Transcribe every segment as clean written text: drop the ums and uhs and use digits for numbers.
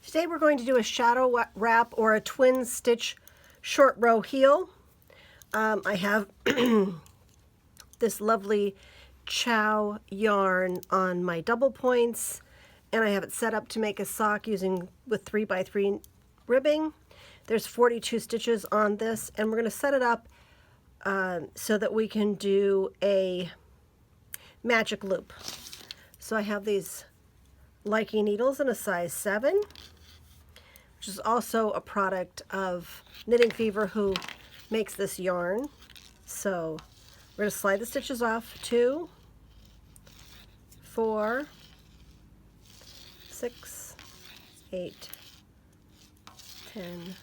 Today we're going to do a shadow wrap or a twin stitch short row heel. I have this lovely chow yarn on my double points, and I have it set up to make a sock with 3x3 ribbing. There's 42 stitches on this, and we're going to set it up so that we can do a magic loop. So I have these Likey needles in a size 7, which is also a product of Knitting Fever, who makes this yarn. So we're going to slide the stitches off. 2, 4, 6, 8, 10,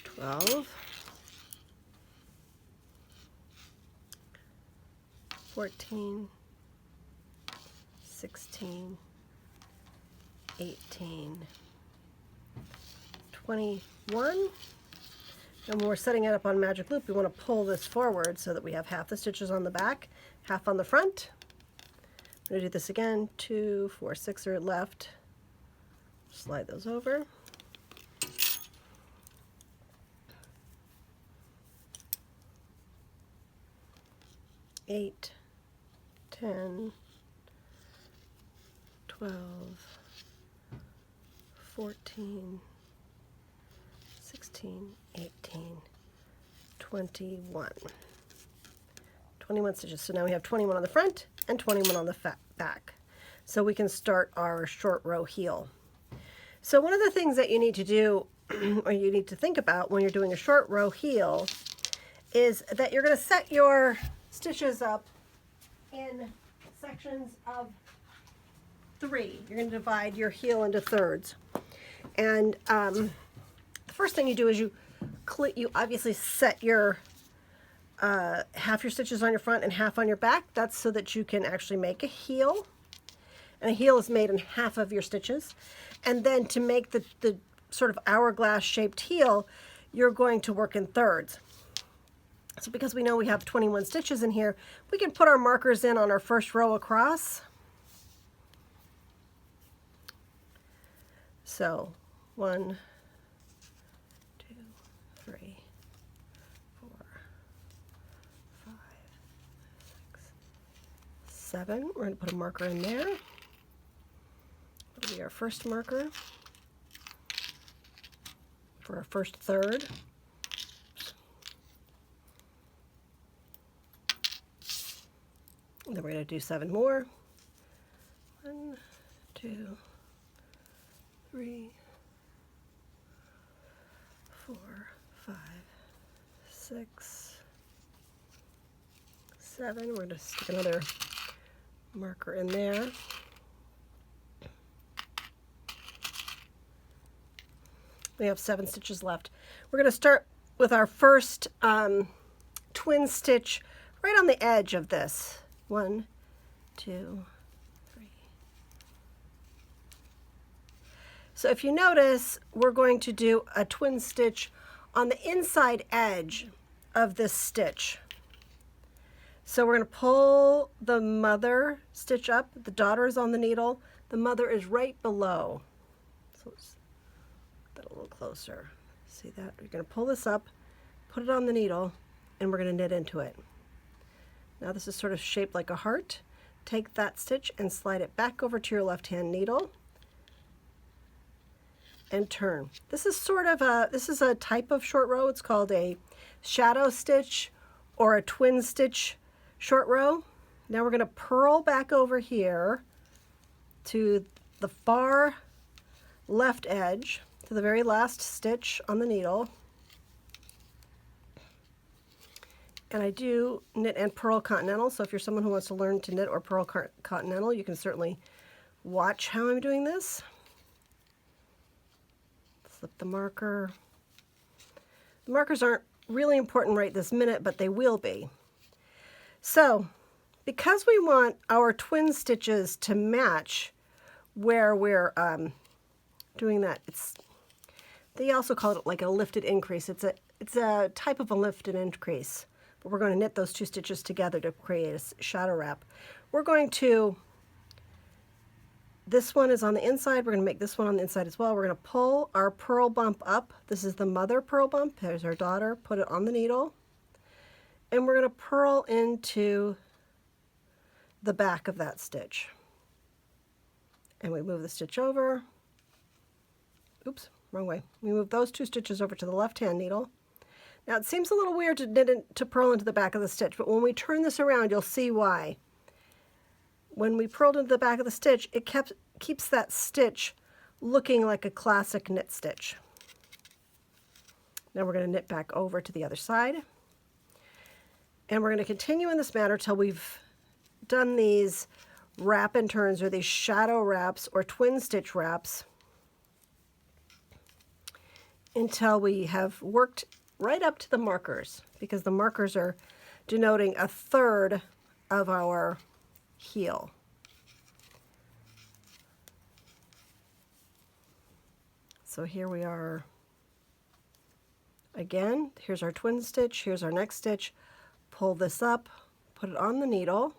12, 14, 16, 18, 21, and when we're setting it up on magic loop, we want to pull this forward so that we have half the stitches on the back, half on the front. I'm going to do this again. 2, 4, 6 are left. Slide those over. Eight, 10, 12, 14, 16, 18, 21. 21 stitches. So now we have 21 on the front and 21 on the back. So we can start our short row heel. So one of the things that you need to do, or you need to think about when you're doing a short row heel, is that you're going to set your stitches up in sections of 3. You're going to divide your heel into thirds. And the first thing you do is you obviously set your half your stitches on your front and half on your back. That's so that you can actually make a heel. And a heel is made in half of your stitches. And then to make the sort of hourglass shaped heel, you're going to work in thirds. So because we know we have 21 stitches in here, we can put our markers in on our first row across. So 1, 2, 3, 4, 5, 6, 7. We're going to put a marker in there. That'll be our first marker for our first third. And then we're going to do 7 more. 1, 2, 3, 4, 5, 6, 7. We're going to stick another marker in there. We have 7 stitches left. We're going to start with our first twin stitch right on the edge of this. 1, 2, 3. So if you notice, we're going to do a twin stitch on the inside edge of this stitch. So we're going to pull the mother stitch up. The daughter is on the needle. The mother is right below. So let's get that a little closer. See that? We're going to pull this up, put it on the needle, and we're going to knit into it. Now this is sort of shaped like a heart. Take that stitch and slide it back over to your left-hand needle and turn. This is a type of short row. It's called a shadow stitch or a twin stitch short row. Now we're going to purl back over here to the far left edge, to the very last stitch on the needle. And I do knit and purl continental, so if you're someone who wants to learn to knit or purl continental, you can certainly watch how I'm doing this. Slip the marker. The markers aren't really important right this minute, but they will be. So, because we want our twin stitches to match where we're doing that, they also call it like a lifted increase. It's a type of a lifted increase. But we're going to knit those 2 stitches together to create a shadow wrap. We're going to this one is on the inside. We're going to make this one on the inside as well. We're going to pull our pearl bump up. This is the mother pearl bump. There's our daughter. Put it on the needle. And we're going to purl into the back of that stitch. And we move the stitch over. Oops, wrong way. We move those 2 stitches over to the left-hand needle. Now it seems a little weird to purl into the back of the stitch, but when we turn this around, you'll see why. When we purled into the back of the stitch, it keeps that stitch looking like a classic knit stitch. Now we're going to knit back over to the other side. And we're going to continue in this manner till we've done these wrap and turns, or these shadow wraps or twin stitch wraps, until we have worked right up to the markers, because the markers are denoting 1/3 of our heel. So here we are again. Here's our twin stitch, here's our next stitch. Pull this up, put it on the needle,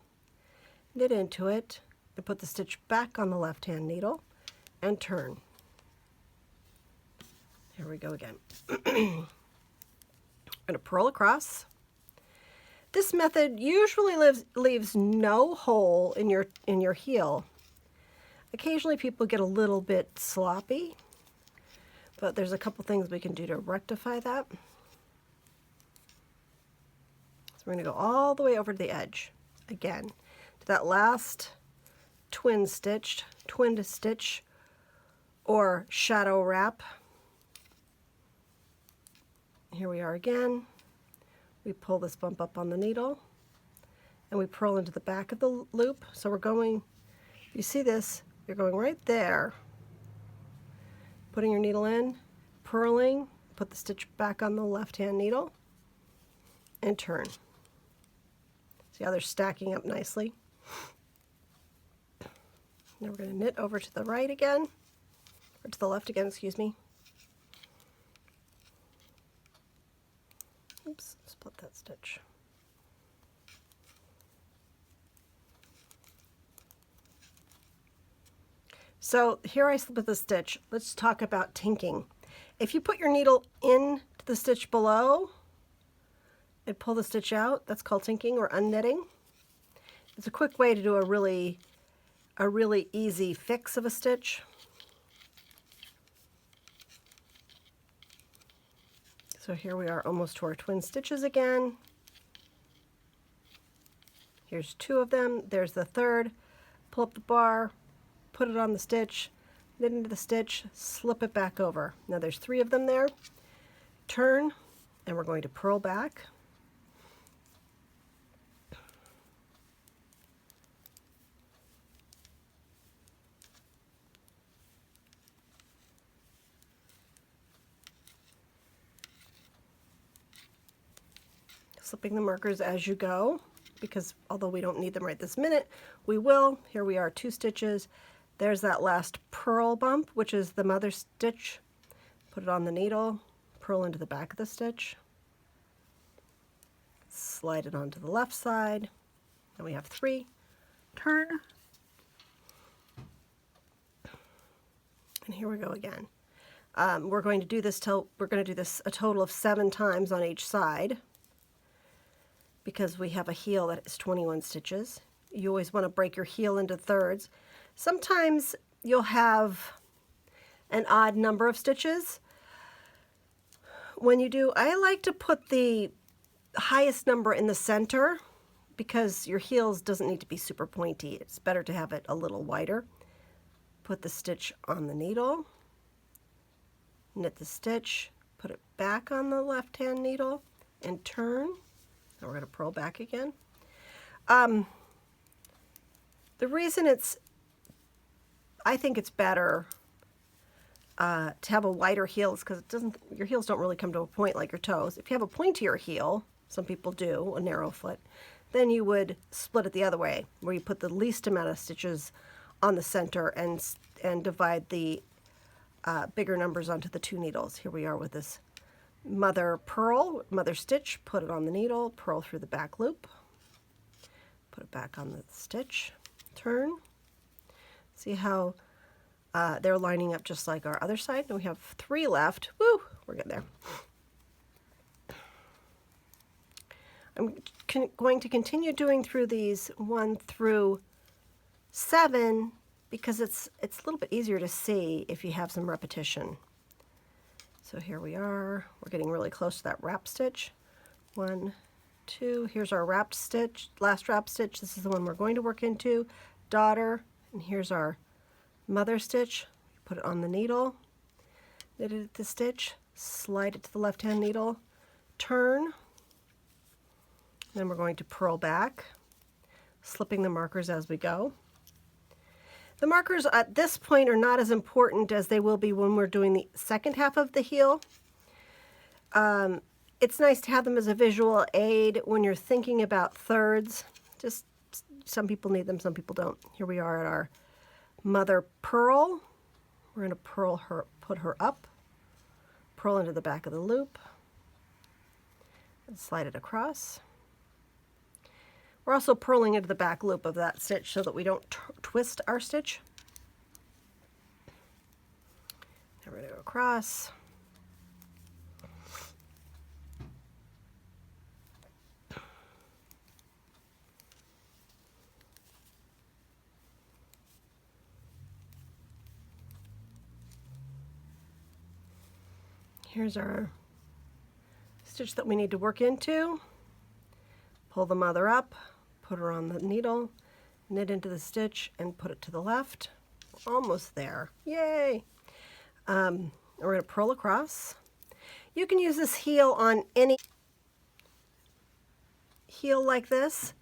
knit into it, and put the stitch back on the left-hand needle and turn. Here we go again. I'm going to purl across. This method usually leaves no hole in your heel. Occasionally people get a little bit sloppy, but there's a couple things we can do to rectify that. So we're going to go all the way over to the edge again to that last twin stitch or shadow wrap. Here we are again. We pull this bump up on the needle and we purl into the back of the loop. So we're going, you see this, you're going right there, putting your needle in, purling, put the stitch back on the left-hand needle, and turn. See how they're stacking up nicely? Now we're going to knit over to the right again, or to the left again, excuse me. Oops, split that stitch. So here I split the stitch. Let's talk about tinking. If you put your needle into the stitch below and pull the stitch out, that's called tinking or unknitting. It's a quick way to do a really easy fix of a stitch. So here we are almost to our twin stitches again. Here's 2 of them. There's the third. Pull up the bar, put it on the stitch, knit into the stitch, slip it back over. Now there's 3 of them there. Turn, and we're going to purl back. Slipping the markers as you go, because although we don't need them right this minute, we will. Here we are, 2 stitches. There's that last purl bump, which is the mother stitch. Put it on the needle, purl into the back of the stitch, slide it onto the left side, and we have 3. Turn, and here we go again. We're going to do this a total of 7 times on each side, because we have a heel that is 21 stitches. You always want to break your heel into thirds. Sometimes you'll have an odd number of stitches. When you do, I like to put the highest number in the center, because your heels doesn't need to be super pointy. It's better to have it a little wider. Put the stitch on the needle, knit the stitch, put it back on the left-hand needle, and turn. Now we're going to purl back again. The reason I think it's better to have a wider heel is because your heels don't really come to a point like your toes. If you have a pointier heel, some people do, a narrow foot, then you would split it the other way, where you put the least amount of stitches on the center and divide the bigger numbers onto the 2 needles. Here we are with this mother stitch, put it on the needle, purl through the back loop, put it back on the stitch, turn, See how they're lining up just like our other side? And we have 3 left. Woo! We're getting there. I'm going to continue doing through these 1 through 7 because it's a little bit easier to see if you have some repetition. So here we are. We're getting really close to that wrap stitch. 1, 2. Here's our wrapped stitch, last wrap stitch. This is the one we're going to work into. Daughter, and here's our mother stitch. Put it on the needle, knit it at the stitch, slide it to the left-hand needle, turn. Then we're going to purl back, slipping the markers as we go. The markers at this point are not as important as they will be when we're doing the second half of the heel. It's nice to have them as a visual aid when you're thinking about thirds. Just some people need them, some people don't. Here we are at our mother purl. We're going to purl her, put her up, purl into the back of the loop, and slide it across. We're also purling into the back loop of that stitch so that we don't twist our stitch. Now we're going to go across. Here's our stitch that we need to work into. Pull the mother up, put her on the needle, knit into the stitch, and put it to the left. We're almost there. Yay! We're going to purl across. You can use this heel on any heel like this.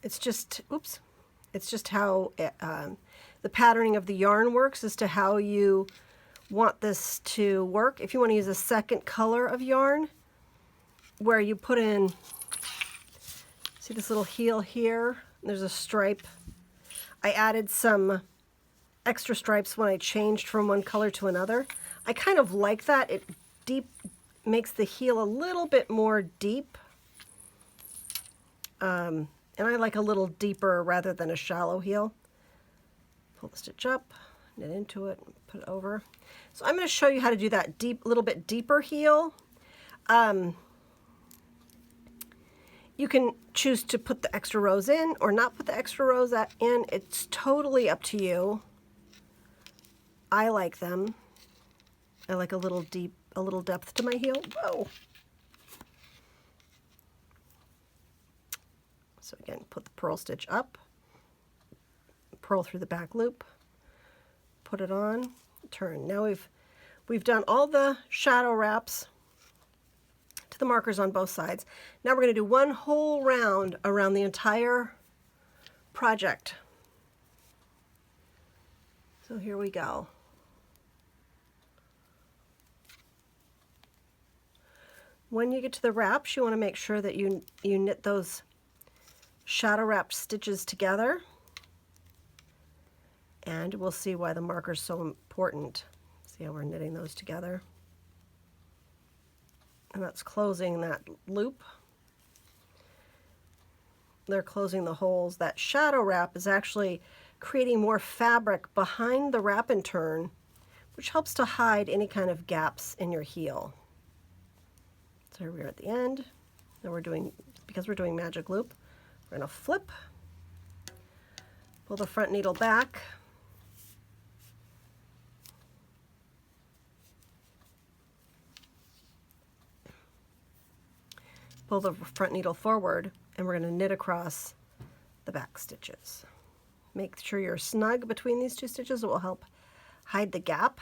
It's just, oops, it's just how the patterning of the yarn works as to how you want this to work. If you want to use a second color of yarn, where you put in, see this little heel here? There's a stripe. I added some extra stripes when I changed from one color to another. I kind of like that. It makes the heel a little bit more deep. And I like a little deeper rather than a shallow heel. Pull the stitch up, knit into it, and put it over. So I'm going to show you how to do that little bit deeper heel. You can choose to put the extra rows in or not put the extra rows in. It's totally up to you. I like them. I like a little depth to my heel. Whoa. So again, put the purl stitch up, purl through the back loop, put it on, turn. Now we've done all the shadow wraps to the markers on both sides. Now we're going to do one whole round around the entire project. So here we go. When you get to the wraps, you want to make sure that you knit those shadow wrapped stitches together. And we'll see why the marker's so important. See how we're knitting those together. And that's closing that loop. They're closing the holes. That shadow wrap is actually creating more fabric behind the wrap and turn, which helps to hide any kind of gaps in your heel. So here we are at the end. Now because we're doing magic loop, we're going to flip, pull the front needle back, pull the front needle forward, and we're going to knit across the back stitches. Make sure you're snug between these two stitches. It will help hide the gap.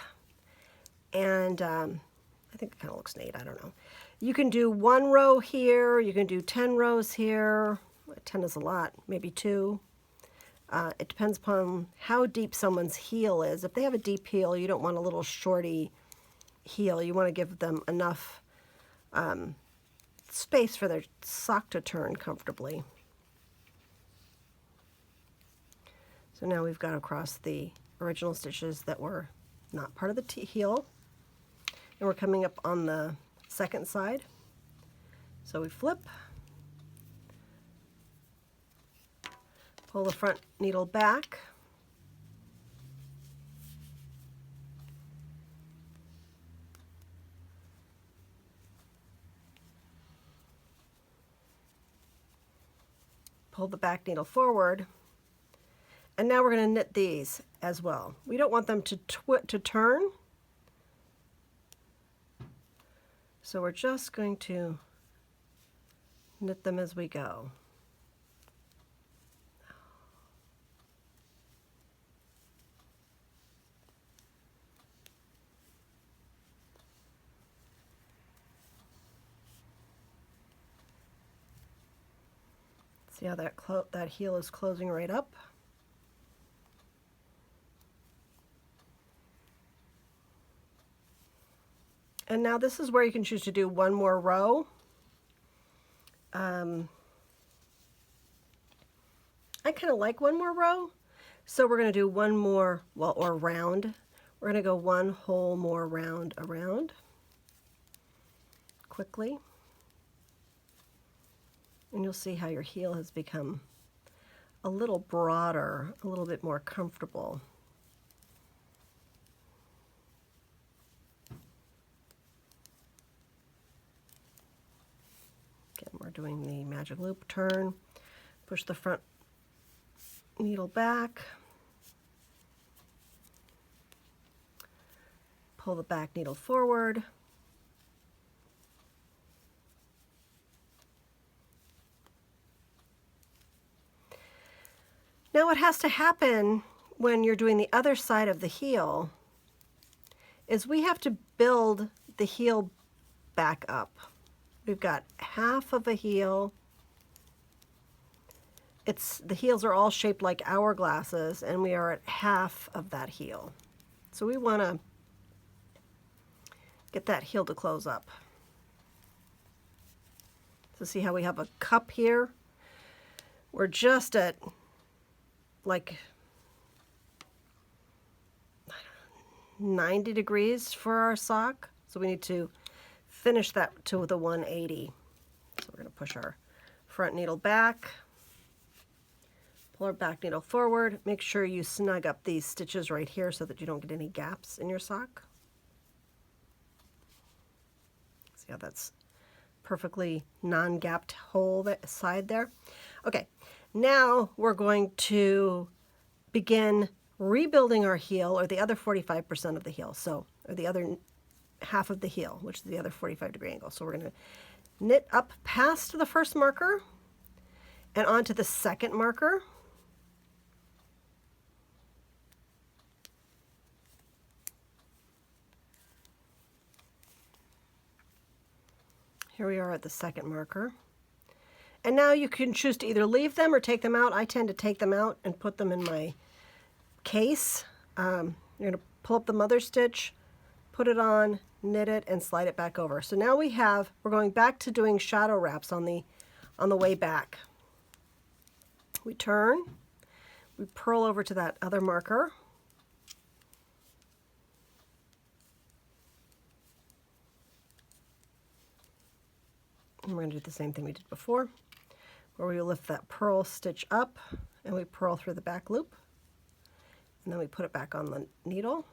And I think it kind of looks neat. I don't know. You can do 1 row here. You can do 10 rows here. 10 is a lot, maybe 2. It depends upon how deep someone's heel is. If they have a deep heel, you don't want a little shorty heel. You want to give them enough space for their sock to turn comfortably. So now we've got across the original stitches that were not part of the heel. And we're coming up on the second side. So we flip, Pull the front needle back. Pull the back needle forward. And now we're going to knit these as well. We don't want them to turn. So we're just going to knit them as we go. See how that heel is closing right up? And now this is where you can choose to do one more row. I kind of like one more row, so we're going to do one more, well, or round. We're going to go one whole more round around quickly. And you'll see how your heel has become a little broader, a little bit more comfortable. Again, we're doing the magic loop turn, push the front needle back, pull the back needle forward, now what has to happen when you're doing the other side of the heel is we have to build the heel back up. We've got half of a heel. The heels are all shaped like hourglasses, and we are at half of that heel. So we want to get that heel to close up. So see how we have a cup here? We're just at like 90 degrees for our sock. So we need to finish that to the 180. So we're going to push our front needle back, pull our back needle forward. Make sure you snug up these stitches right here so that you don't get any gaps in your sock. See how that's perfectly non-gapped hole that side there? Okay, now we're going to begin rebuilding our heel, or the other 45% of the heel, so, or the other half of the heel, which is the other 45-degree angle. So we're going to knit up past the first marker and onto the second marker. Here we are at the second marker. And now you can choose to either leave them or take them out. I tend to take them out and put them in my case. You're going to pull up the mother stitch, put it on, knit it, and slide it back over. So now we're going back to doing shadow wraps on the way back. We turn, we purl over to that other marker. And we're going to do the same thing we did before, where we lift that purl stitch up and we purl through the back loop. And then we put it back on the needle.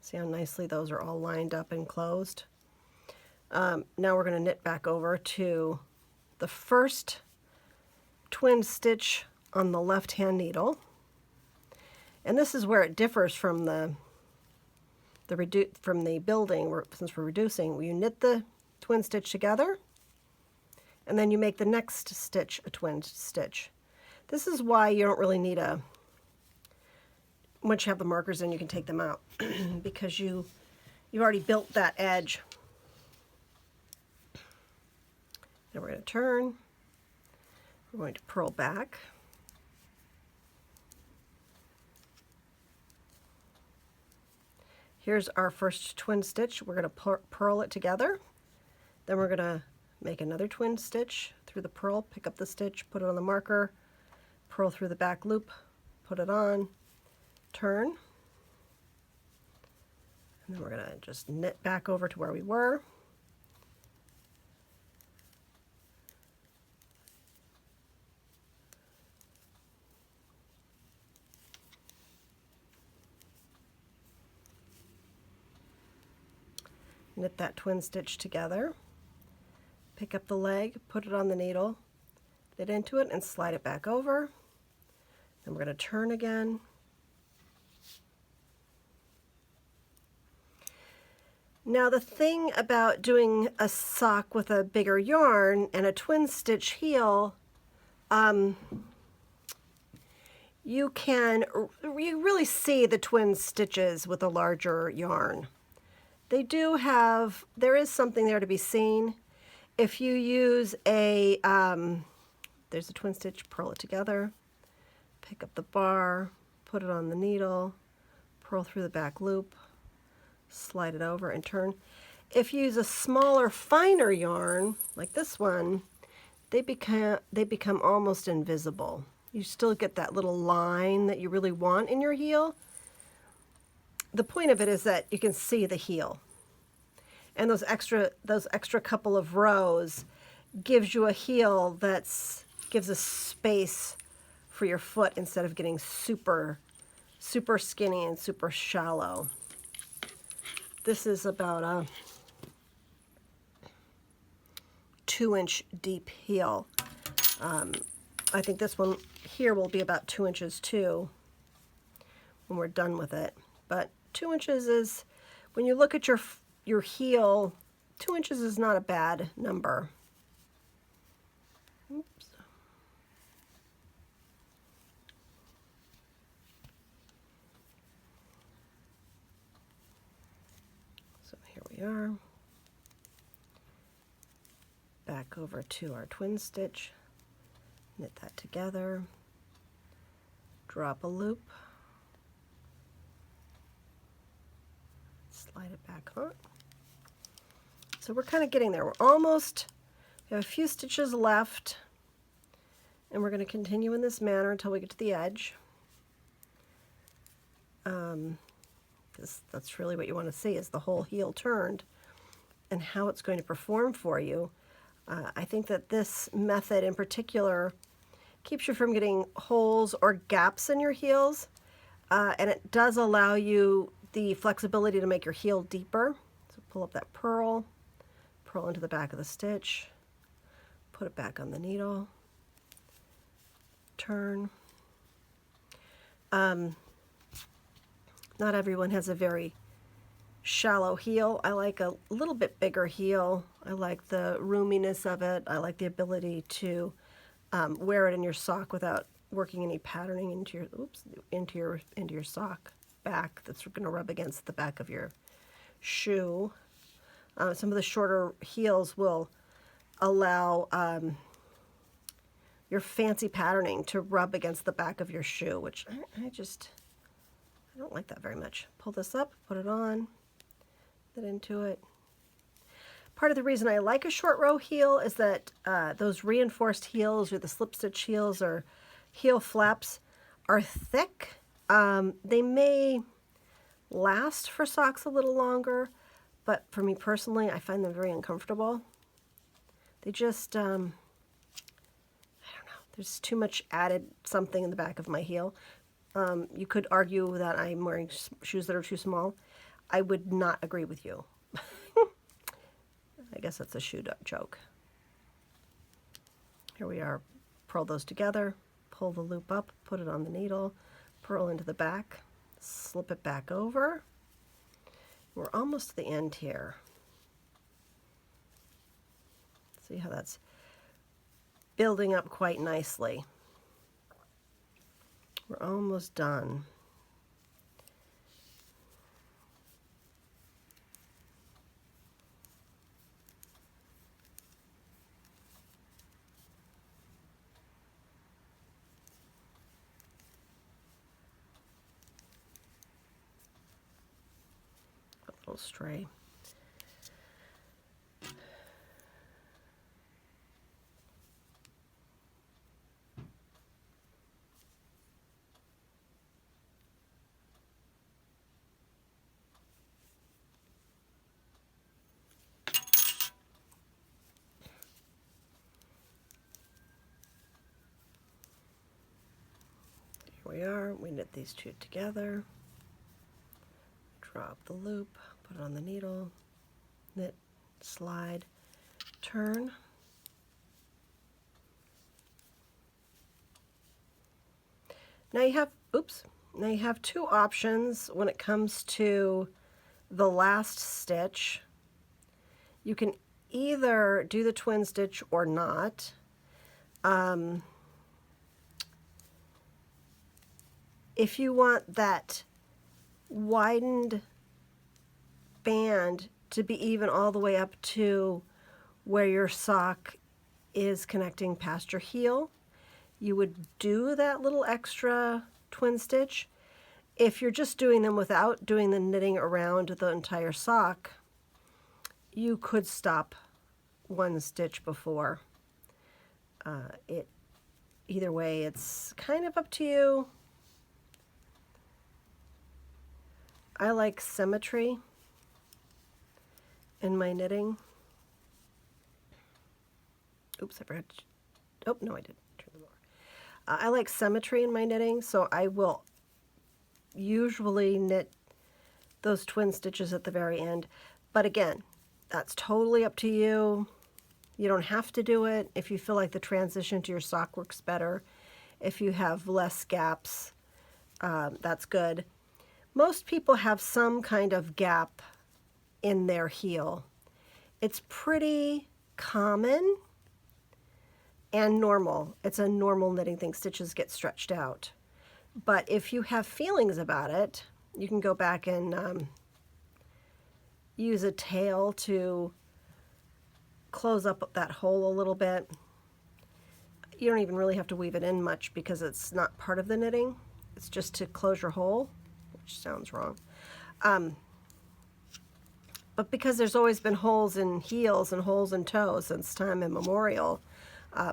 See how nicely those are all lined up and closed. Now we're going to knit back over to the first twin stitch on the left-hand needle. And this is where it differs from the building, since we're reducing. You knit the twin stitch together, and then you make the next stitch a twin stitch. This is why you don't really need once you have the markers in, you can take them out because you've already built that edge. Now we're going to turn. We're going to purl back. Here's our first twin stitch. We're going to purl it together. Then we're going to make another twin stitch through the purl, pick up the stitch, put it on the marker, purl through the back loop, put it on, turn, and then we're going to just knit back over to where we were. knit that twin stitch together, pick up the leg, put it on the needle, knit into it, and slide it back over. Then we're going to turn again. Now the thing about doing a sock with a bigger yarn and a twin stitch heel, you really see the twin stitches with a larger yarn. There is something there to be seen. If you use there's a twin stitch, purl it together, pick up the bar, put it on the needle, purl through the back loop, slide it over and turn. If you use a smaller, finer yarn, like this one, they become almost invisible. You still get that little line that you really want in your heel. The point of it is that you can see the heel. And those extra couple of rows gives you a heel gives a space for your foot instead of getting super, super skinny and super shallow. This is about a 2-inch deep heel. I think this one here will be about 2 inches too when we're done with it. But 2 inches is, when you look at your heel, 2 inches is not a bad number. Oops. So here we are. Back over to our twin stitch. Knit that together, drop a loop, slide it back on. So we're kind of getting there. We have a few stitches left, and we're going to continue in this manner until we get to the edge. That's really what you want to see, is the whole heel turned and how it's going to perform for you. I think that this method in particular keeps you from getting holes or gaps in your heels, and it does allow you the flexibility to make your heel deeper. So pull up that purl into the back of the stitch, put it back on the needle, turn. Not everyone has a very shallow heel. I like a little bit bigger heel. I like the roominess of it. I like the ability to wear it in your sock without working any patterning into your sock back that's going to rub against the back of your shoe. Some of the shorter heels will allow your fancy patterning to rub against the back of your shoe, which I don't like that very much. Pull this up, put it on, get into it. Part of the reason I like a short row heel is that those reinforced heels or the slip stitch heels or heel flaps are thick. They may last for socks a little longer, but for me personally, I find them very uncomfortable. They just, I don't know, there's too much added something in the back of my heel. You could argue that I'm wearing shoes that are too small. I would not agree with you. I guess that's a shoe joke. Here we are. Purl those together, pull the loop up, put it on the needle, purl into the back, slip it back over. We're almost to the end here. See how that's building up quite nicely. We're almost done. A little stray. Here we are. We knit these two together. Drop the loop, put it on the needle, knit, slide, turn. Now you have, oops, now you have two options when it comes to the last stitch. You can either do the twin stitch or not. If you want that widened band to be even all the way up to where your sock is connecting past your heel, you would do that little extra twin stitch. If you're just doing them without doing the knitting around the entire sock, you could stop one stitch before. Either way, it's kind of up to you. I like symmetry in my knitting. Oops, I forgot to, oh, no, I didn't turn them over. I like symmetry in my knitting, so I will usually knit those twin stitches at the very end. But again, that's totally up to you. You don't have to do it if you feel like the transition to your sock works better. If you have less gaps, that's good. Most people have some kind of gap in their heel. It's pretty common and normal. It's a normal knitting thing. Stitches get stretched out. But if you have feelings about it, you can go back and use a tail to close up that hole a little bit. You don't even really have to weave it in much because it's not part of the knitting. It's just to close your hole, which sounds wrong. But because there's always been holes in heels and holes in toes since time immemorial,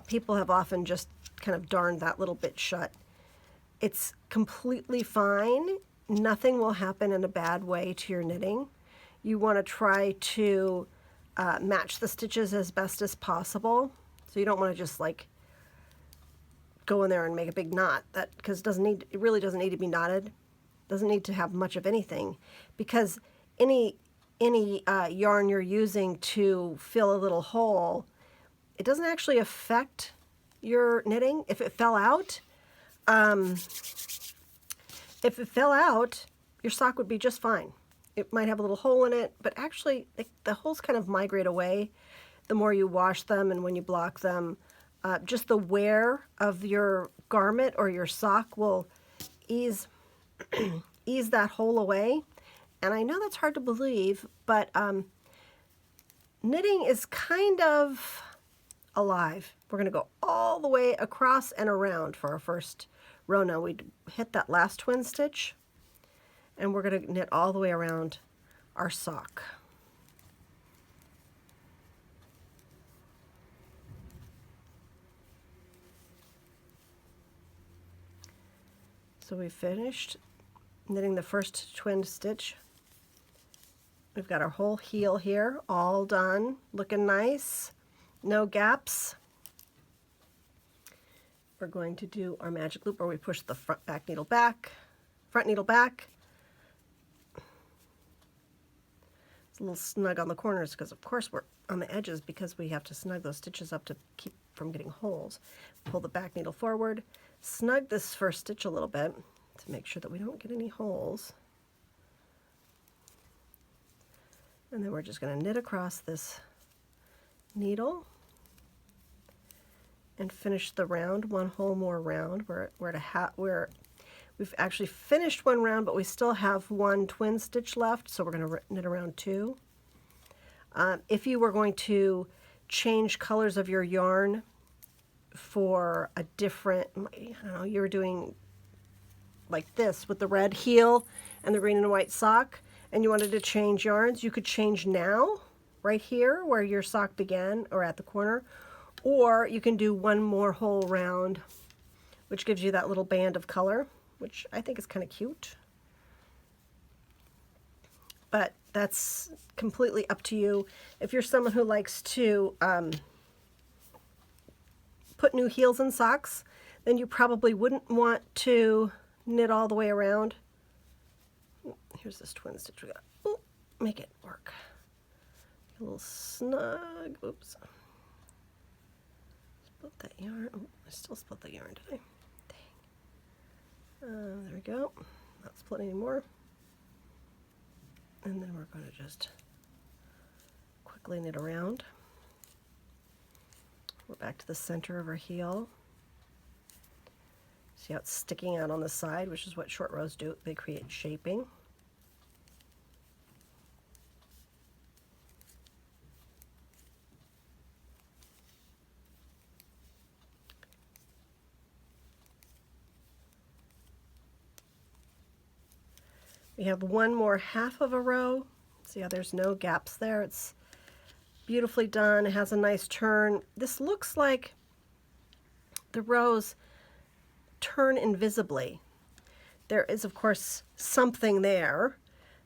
people have often just kind of darned that little bit shut. It's completely fine. Nothing will happen in a bad way to your knitting. You want to try to match the stitches as best as possible. So you don't want to just like go in there and make a big knot, that because it really doesn't need to be knotted. Doesn't need to have much of anything, because any yarn you're using to fill a little hole, it doesn't actually affect your knitting. If it fell out, your sock would be just fine. It might have a little hole in it, but actually the holes kind of migrate away the more you wash them and when you block them. Just the wear of your garment or your sock will ease that hole away. And I know that's hard to believe, but knitting is kind of alive. We're going to go all the way across and around for our first row. Now we hit that last twin stitch, and we're going to knit all the way around our sock. So we finished knitting the first twin stitch. We've got our whole heel here all done, looking nice, no gaps. We're going to do our magic loop where we push the front needle back. It's a little snug on the corners because of course we're on the edges because we have to snug those stitches up to keep from getting holes. Pull the back needle forward, snug this first stitch a little bit to make sure that we don't get any holes. And then we're just going to knit across this needle and finish the round, one whole more round. We've actually finished one round, but we still have one twin stitch left, so we're going to knit around two. If you were going to change colors of your yarn for a different, I don't know, you were doing like this with the red heel and the green and white sock, and you wanted to change yarns, you could change now, right here where your sock began or at the corner, or you can do one more whole round, which gives you that little band of color, which I think is kind of cute. But that's completely up to you. If you're someone who likes to put new heels in socks, then you probably wouldn't want to knit all the way around. Here's this twin stitch we got. Ooh, make it work. A little snug. Oops. Split that yarn. Oh, I still split the yarn today. Dang. There we go. Not split anymore. And then we're going to just quickly knit around. We're back to the center of our heel. See how it's sticking out on the side, which is what short rows do. They create shaping. We have one more half of a row. See how there's no gaps there? It's beautifully done. It has a nice turn. This looks like the rows turn invisibly. There is, of course, something there,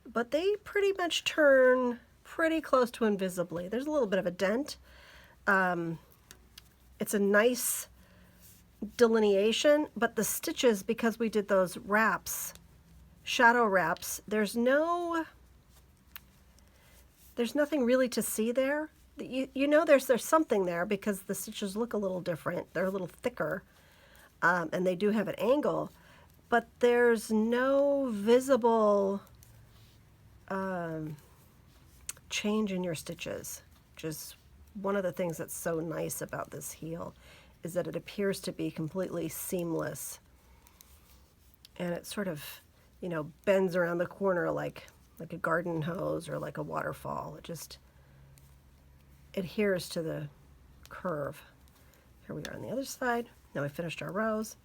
but they pretty much turn pretty close to invisibly. There's a little bit of a dent. It's a nice delineation, but the stitches, because we did those wraps, shadow wraps, there's nothing really to see there. You know there's something there because the stitches look a little different. They're a little thicker, and they do have an angle, but there's no visible change in your stitches, which is one of the things that's so nice about this heel, is that it appears to be completely seamless, and it sort of, you know, bends around the corner like a garden hose or like a waterfall. It just adheres to the curve. Here we are on the other side. Now we finished our rows.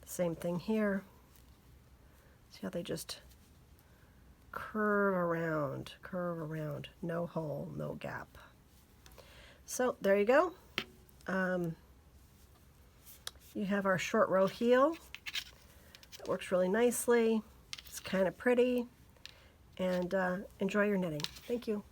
Same thing here. See how they just curve around, no hole, no gap. So there you go. You have our short row heel. It works really nicely. It's kind of pretty. And enjoy your knitting. Thank you.